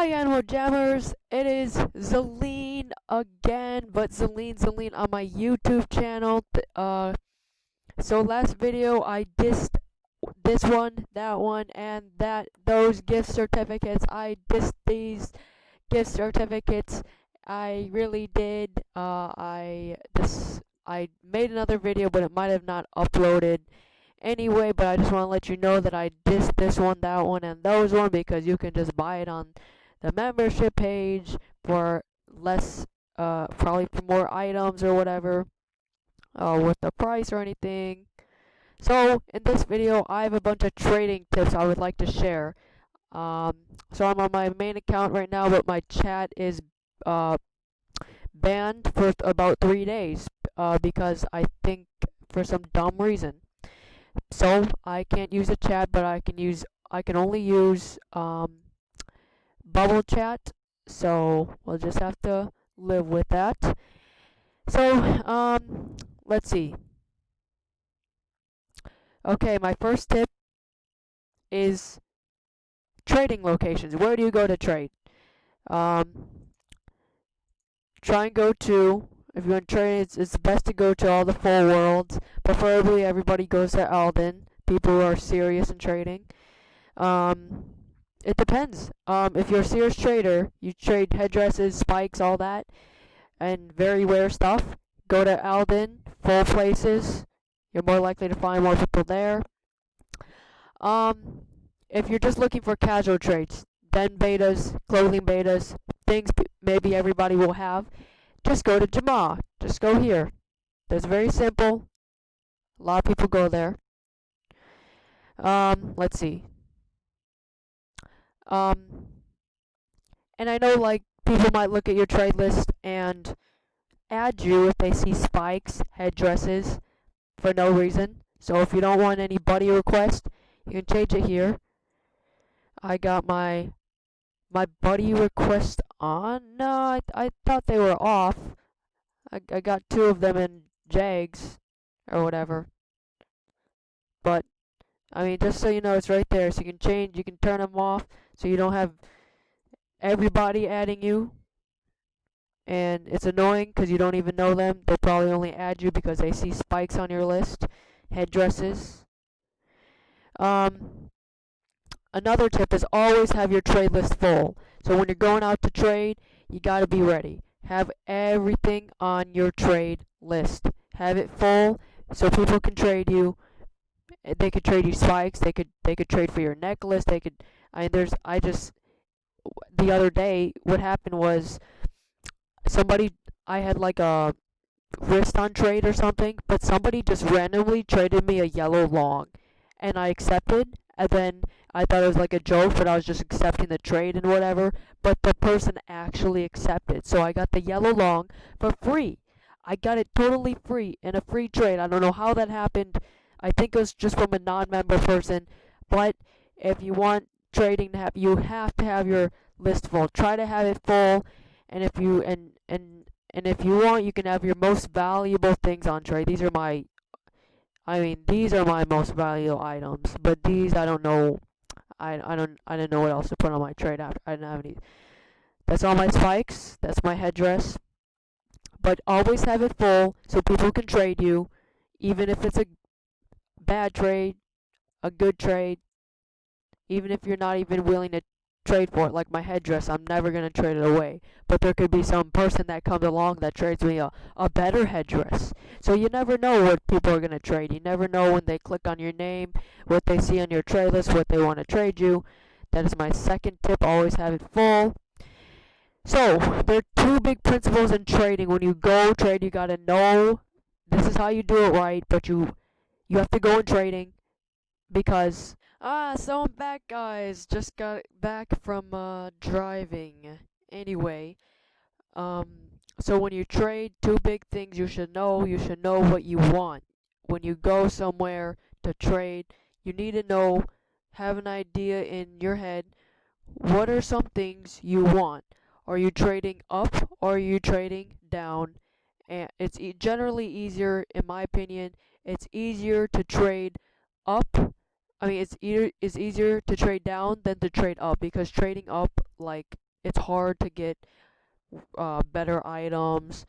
Hi Animal Jammers, it is Zeleen again, but Zeleen on my YouTube channel. So last video I dissed this one, that one, and those gift certificates. I dissed these gift certificates. I really did. I made another video, but it might have not uploaded anyway, but I just want to let you know that I dissed this one, that one, and those one because you can just buy it on the membership page for less, probably for more items or whatever, with the price or anything. So in this video, I have a bunch of trading tips I would like to share. So I'm on my main account right now, but my chat is banned for about 3 days, because I think for some dumb reason. So I can't use the chat, but I can only use bubble chat. So we'll just have to live with that. So let's see. Okay, my first tip is trading locations. Where do you go to trade? Try and go to, if you want to trade, it's best to go to all the full worlds. Preferably everybody goes to Alden. People who are serious in trading. It depends. If you're a serious trader, you trade headdresses, spikes, all that, and very rare stuff. Go to Alden, full places. You're more likely to find more people there. If you're just looking for casual trades, den betas, clothing betas, things maybe everybody will have, just go to Jama. Just go here. That's very simple. A lot of people go there. Let's see. And I know, like, people might look at your trade list and add you if they see spikes, headdresses, for no reason. So if you don't want any buddy request, you can change it here. I got my buddy request on. No, I thought they were off. I got 2 of them in Jags or whatever. But I mean, just so you know, it's right there. So you can turn them off, so you don't have everybody adding you. And it's annoying because you don't even know them. They probably only add you because they see spikes on your list, headdresses. Another tip is always have your trade list full. So when you're going out to trade, you gotta be ready. Have everything on your trade list. Have it full so people can trade you. They could trade you spikes. They could trade for your necklace. The other day, what happened was I had like a wrist on trade or something, but somebody just randomly traded me a yellow long, and I accepted, and then I thought it was like a joke, but I was just accepting the trade and whatever, but the person actually accepted, so I got the yellow long for free. I got it totally free in a free trade. I don't know how that happened. I think it was just from a non-member person, but if you want trading to happen, you have to have your list full. Try to have it full, and if you if you want, you can have your most valuable things on trade. These are my most valuable items, but these I don't know. I didn't know what else to put on my trade after. I didn't have any. That's all my spikes. That's my headdress. But always have it full so people can trade you, even if it's a bad trade, a good trade, even if you're not even willing to trade for it. Like my headdress, I'm never going to trade it away. But there could be some person that comes along that trades me a better headdress. So you never know what people are going to trade. You never know when they click on your name, what they see on your trade list, what they want to trade you. That is my second tip. Always have it full. So there are 2 big principles in trading. When you go trade, you got to know this is how you do it right, but you have to go in trading because so I'm back, guys. Just got back from driving. Anyway, so when you trade, 2 big things you should know. You should know what you want. When you go somewhere to trade, you need to have an idea in your head. What are some things you want? Are you trading up or are you trading down? And it's generally easier, in my opinion, it's easier to trade up. It's easier to trade down than to trade up, because trading up, like, it's hard to get better items.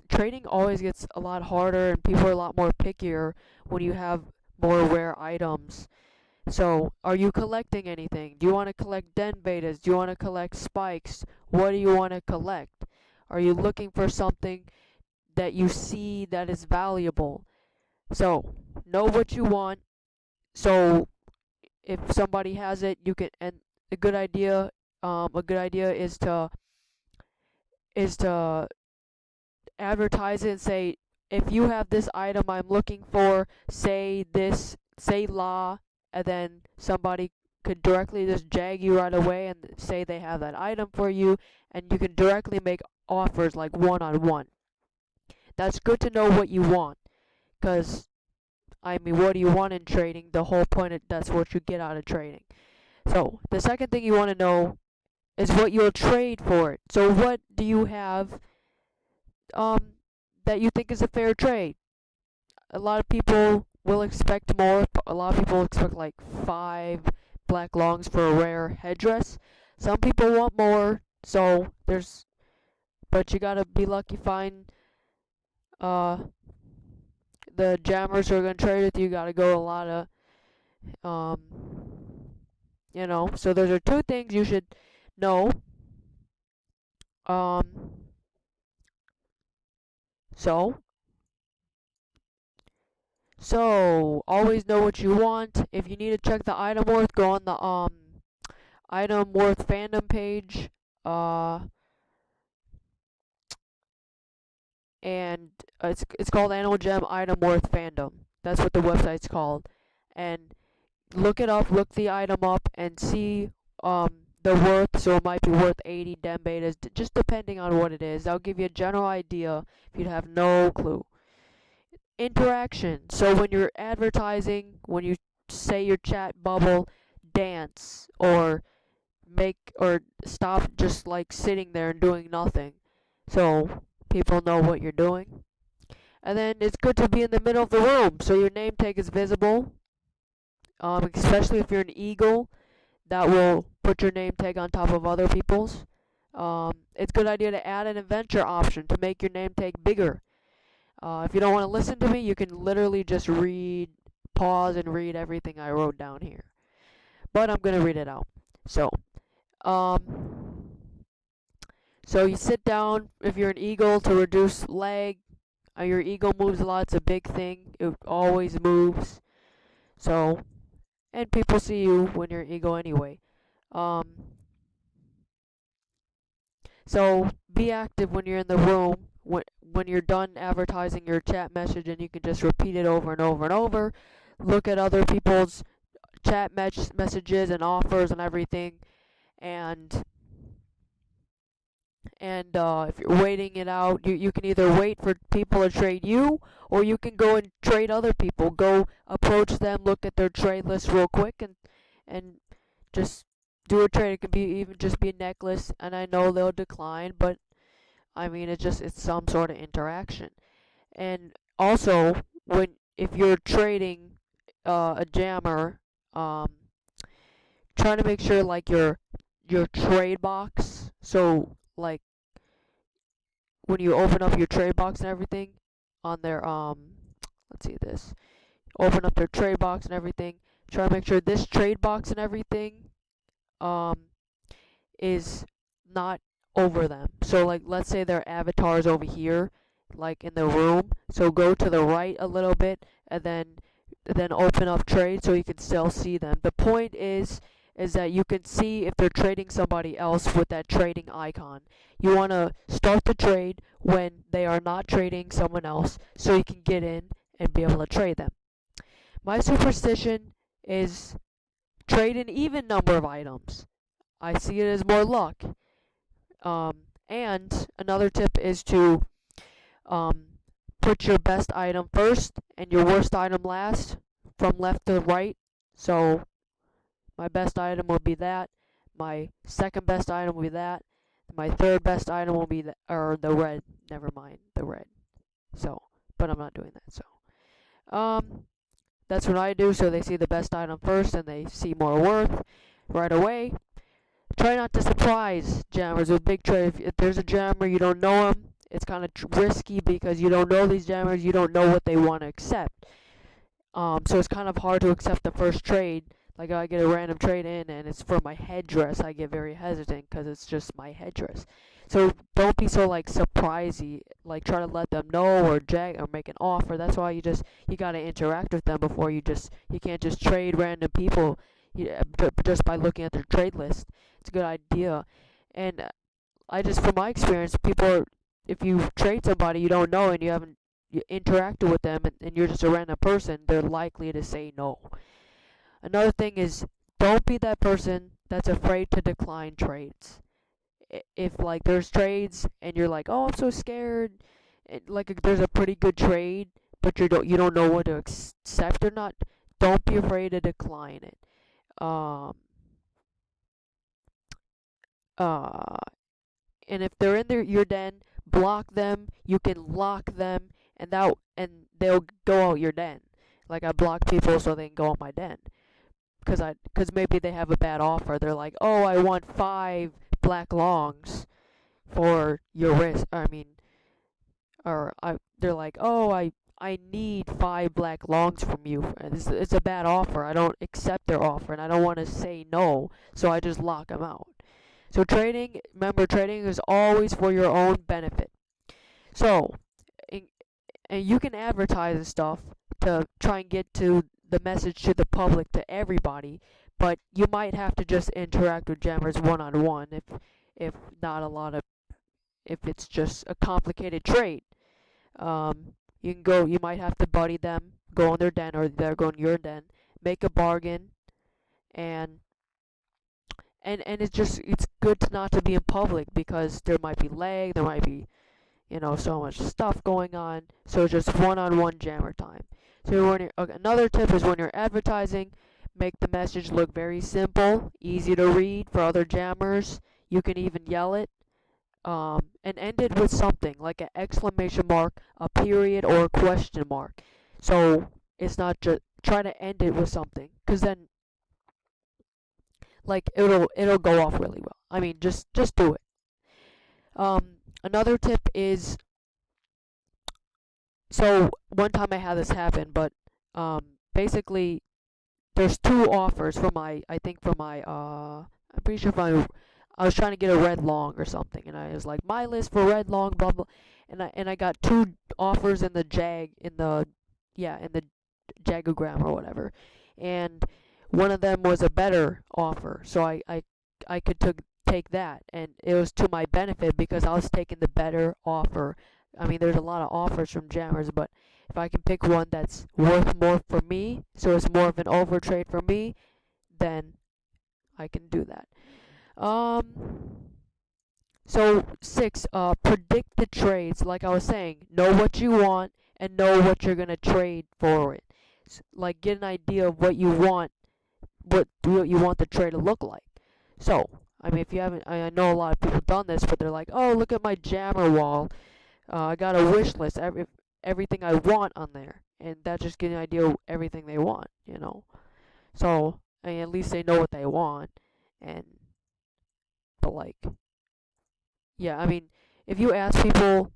Trading always gets a lot harder, and people are a lot more pickier when you have more rare items. So, are you collecting anything? Do you want to collect den betas? Do you want to collect spikes? What do you want to collect? Are you looking for something that you see that is valuable? So, know what you want. So, if somebody has it, you can. And a good idea is to advertise it and say, if you have this item I'm looking for, say this, say la, and then somebody could directly just jag you right away and say they have that item for you, and you can directly make offers like one-on-one. That's good to know what you want, because, I mean, what do you want in trading? The whole point of that's what you get out of trading. So, the second thing you want to know is what you'll trade for it. So, what do you have um, that you think is a fair trade? A lot of people will expect more. A lot of people expect like 5 black longs for a rare headdress. Some people want more, but you gotta be lucky find uh the jammers who are gonna trade with you. Gotta go a lot of um So those are two things you should know. Um, so So, always know what you want. If you need to check the item worth, go on the item worth fandom page. Uh, and it's called Animal Gem Item Worth Fandom. That's what the website's called. And look it up, look the item up, and see the worth. So it might be worth 80 dem betas, just depending on what it is. I'll give you a general idea if you have no clue. Interaction. So when you're advertising, when you say your chat bubble, dance or stop just like sitting there and doing nothing, so people know what you're doing. And then it's good to be in the middle of the room so your name tag is visible, especially if you're an eagle. That will put your name tag on top of other people's. It's a good idea to add an adventure option to make your name tag bigger. If you don't want to listen to me, you can literally just pause and read everything I wrote down here. But I'm going to read it out. Um, so you sit down if you're an eagle to reduce lag. Your eagle moves a lot. It's a big thing. It always moves. So, and people see you when you're an eagle anyway. Um, so be active when you're in the room. When you're done advertising your chat message, and you can just repeat it over and over and over. Look at other people's chat messages and offers and everything, and if you're waiting it out, you can either wait for people to trade you, or you can go and trade other people. Go approach them, look at their trade list real quick, and just do a trade. It could be even just be a necklace, and I know they'll decline, but I mean it's some sort of interaction. And also, if you're trading a jammer, try to make sure like your trade box. So like when you open up your trade box and everything on their let's see this. Open up their trade box and everything. Try to make sure this trade box and everything is not over them. So like let's say their avatar is over here, like in the room. So go to the right a little bit and then open up trade so you can still see them. The point is that you can see if they're trading somebody else with that trading icon. You want to start the trade when they are not trading someone else so you can get in and be able to trade them. My superstition is trade an even number of items. I see it as more luck. And another tip is to put your best item first and your worst item last, from left to right. So my best item will be that. My second best item will be that. My third best item will be the red. Never mind, the red. So, but I'm not doing that. So, that's what I do. So they see the best item first, and they see more worth right away. try not to surprise jammers with big trade. If there's a jammer, you don't know him, it's kind of risky because you don't know these jammers, you don't know what they want to accept. So it's kind of hard to accept the first trade. Like I get a random trade in and it's for my headdress, I get very hesitant because it's just my headdress. So don't be so like surprisey. Like try to let them know or make an offer. That's why you gotta interact with them before you can't just trade random people just by looking at their trade list. It's a good idea. And from my experience, if you trade somebody you don't know and you interacted with them and you're just a random person, they're likely to say no. Another thing is, don't be that person that's afraid to decline trades. If like there's trades and you're like, oh, I'm so scared, and like there's a pretty good trade, but you don't know what to accept or not, don't be afraid to decline it. Um, uh, and if they're in your den, block them. You can lock them, and they'll go out your den. Like I block people so they can go out my den, because maybe they have a bad offer. They're like, oh, I want 5 black longs for your risk. They're like, oh, I need 5 black longs from you. It's a bad offer. I don't accept their offer, and I don't want to say no, so I just lock them out. So remember, trading is always for your own benefit. So, and you can advertise and stuff to try and get to the message to the public, to everybody, but you might have to just interact with jammers one-on-one if not a lot of, if it's just a complicated trade. You might have to buddy them, go in their den, or they're going to your den, make a bargain, and it's good not to be in public because there might be lag, there might be so much stuff going on. So just one-on-one jammer time. So another tip is when you're advertising, make the message look very simple, easy to read for other jammers. You can even yell it, and end it with something like an exclamation mark, a period, or a question mark. So it's not just try to end it with something, because then like it'll go off really well. I mean, just do it. Another tip is, so one time I had this happen, but basically there's 2 offers for my, I'm pretty sure I was trying to get a red long or something, and I was like, my list for red long, blah blah, and I got 2 offers in the jagogram or whatever, and one of them was a better offer, so I could take that, and it was to my benefit because I was taking the better offer. I mean, there's a lot of offers from jammers, but if I can pick one that's worth more for me, so it's more of an overtrade for me, then I can do that. So 6, predict the trades. Like I was saying, know what you want and know what you're gonna trade for it. Like get an idea of what you want the trade to look like. So, I mean, if you haven't, I know a lot of people done this, but they're like, oh, look at my jammer wall. I got a wish list, everything I want on there, and that just gives you an idea of everything they want, So, I mean, at least they know what they want, but like, yeah, I mean, if you ask people,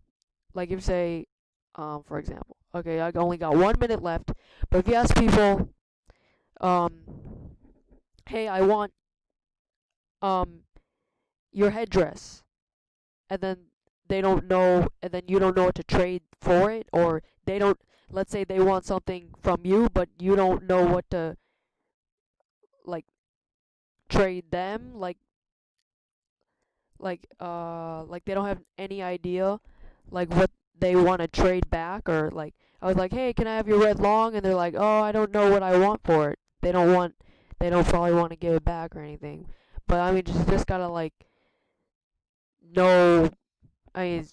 like if you say, for example, okay, I only got 1 minute left, but if you ask people, hey, I want, your headdress, and then they don't know, and then you don't know what to trade for it, or let's say they want something from you, but you don't know what to, like, trade them, like they don't have any idea, like, what they want to trade back, or like, I was like, hey, can I have your red long? And they're like, oh, I don't know what I want for it. They don't probably want to give it back or anything. But I mean, just gotta like know. I mean,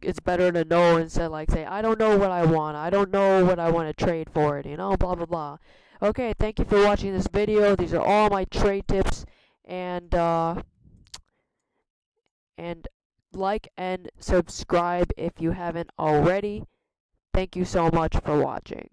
it's better to know instead like say, I don't know what I want. I don't know what I want to trade for it, blah blah blah. Okay, thank you for watching this video. These are all my trade tips, and like and subscribe if you haven't already. Thank you so much for watching.